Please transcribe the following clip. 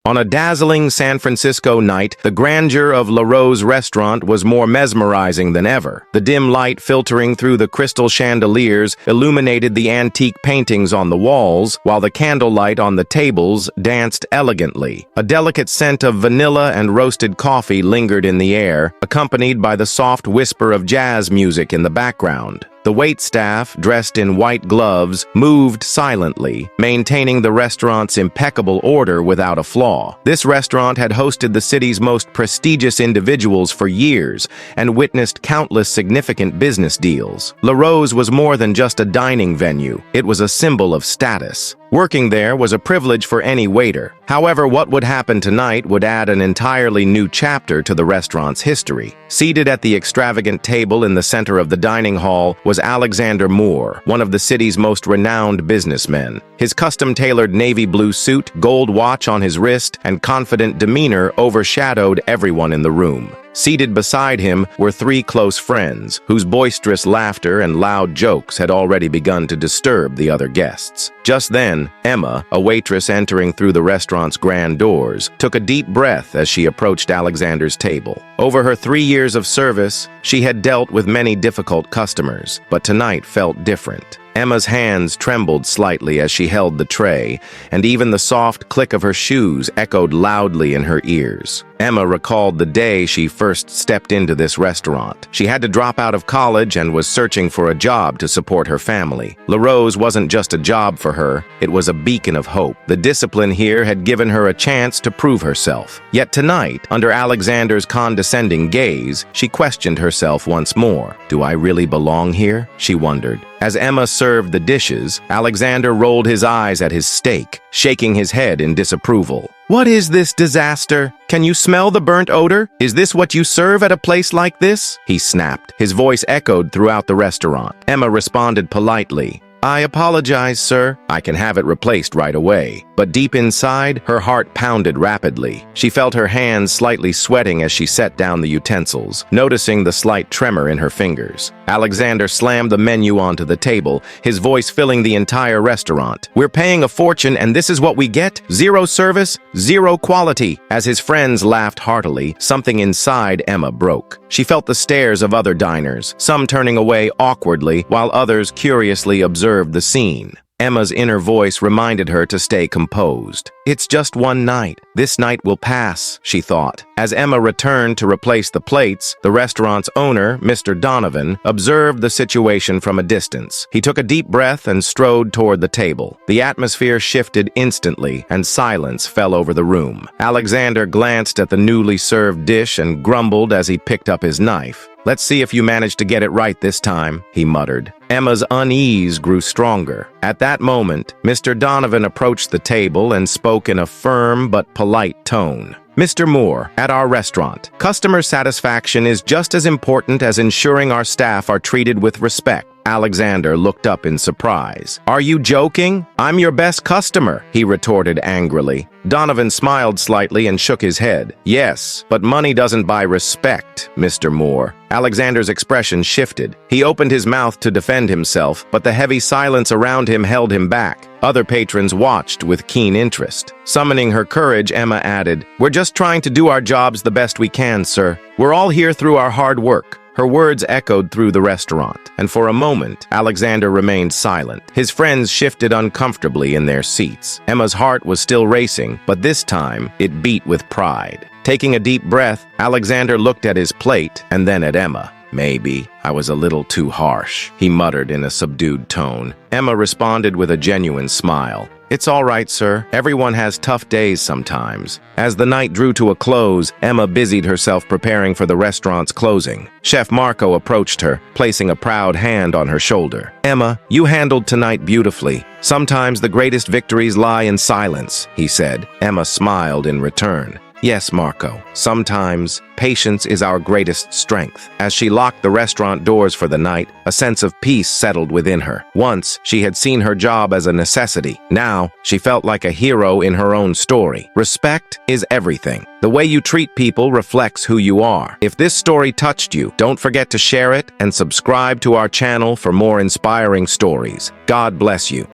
On a dazzling San Francisco night, the grandeur of La Rose restaurant was more mesmerizing than ever. The dim light filtering through the crystal chandeliers illuminated the antique paintings on the walls, while the candlelight on the tables danced elegantly. A delicate scent of vanilla and roasted coffee lingered in the air, accompanied by the soft whisper of jazz music in the background. The waitstaff, dressed in white gloves, moved silently, maintaining the restaurant's impeccable order without a flaw. This restaurant had hosted the city's most prestigious individuals for years and witnessed countless significant business deals. La Rose was more than just a dining venue. It was a symbol of status. Working there was a privilege for any waiter. However, what would happen tonight would add an entirely new chapter to the restaurant's history. Seated at the extravagant table in the center of the dining hall was Alexander Moore, one of the city's most renowned businessmen. His custom-tailored navy blue suit, gold watch on his wrist, and confident demeanor overshadowed everyone in the room. Seated beside him were three close friends, whose boisterous laughter and loud jokes had already begun to disturb the other guests. Just then, Emma, a waitress entering through the restaurant's grand doors, took a deep breath as she approached Alexander's table. Over her 3 years of service, she had dealt with many difficult customers, but tonight felt different. Emma's hands trembled slightly as she held the tray, and even the soft click of her shoes echoed loudly in her ears. Emma recalled the day she first stepped into this restaurant. She had to drop out of college and was searching for a job to support her family. La Rose wasn't just a job for her, it was a beacon of hope. The discipline here had given her a chance to prove herself. Yet tonight, under Alexander's condescending gaze, she questioned herself once more. "Do I really belong here?" she wondered. As Emma served the dishes, Alexander rolled his eyes at his steak, shaking his head in disapproval. "What is this disaster? Can you smell the burnt odor? Is this what you serve at a place like this?" he snapped. His voice echoed throughout the restaurant. Emma responded politely. "I apologize, sir. I can have it replaced right away." But deep inside, her heart pounded rapidly. She felt her hands slightly sweating as she set down the utensils, noticing the slight tremor in her fingers. Alexander slammed the menu onto the table, his voice filling the entire restaurant. "We're paying a fortune, and this is what we get? Zero service, zero quality." As his friends laughed heartily, something inside Emma broke. She felt the stares of other diners, some turning away awkwardly, while others curiously observed the scene. Emma's inner voice reminded her to stay composed. "It's just one night. This night will pass," she thought. As Emma returned to replace the plates, the restaurant's owner, Mr. Donovan, observed the situation from a distance. He took a deep breath and strode toward the table. The atmosphere shifted instantly, and silence fell over the room. Alexander glanced at the newly served dish and grumbled as he picked up his knife. "Let's see if you manage to get it right this time," he muttered. Emma's unease grew stronger. At that moment, Mr. Donovan approached the table and spoke in a firm but polite tone. "Mr. Moore, at our restaurant, customer satisfaction is just as important as ensuring our staff are treated with respect." Alexander looked up in surprise. "Are you joking? I'm your best customer," he retorted angrily. Donovan smiled slightly and shook his head. "Yes, but money doesn't buy respect, Mr. Moore." Alexander's expression shifted. He opened his mouth to defend himself, but the heavy silence around him held him back. Other patrons watched with keen interest. Summoning her courage, Emma added, "We're just trying to do our jobs the best we can, sir. We're all here through our hard work." Her words echoed through the restaurant, and for a moment, Alexander remained silent. His friends shifted uncomfortably in their seats. Emma's heart was still racing, but this time, it beat with pride. Taking a deep breath, Alexander looked at his plate and then at Emma. "Maybe I was a little too harsh," he muttered in a subdued tone. Emma responded with a genuine smile. "It's all right, sir. Everyone has tough days sometimes." As the night drew to a close, Emma busied herself preparing for the restaurant's closing. Chef Marco approached her, placing a proud hand on her shoulder. "Emma, you handled tonight beautifully. Sometimes the greatest victories lie in silence," he said. Emma smiled in return. "Yes, Marco. Sometimes patience is our greatest strength." As she locked the restaurant doors for the night, a sense of peace settled within her. Once, she had seen her job as a necessity. Now, she felt like a hero in her own story. Respect is everything. The way you treat people reflects who you are. If this story touched you, don't forget to share it and subscribe to our channel for more inspiring stories. God bless you.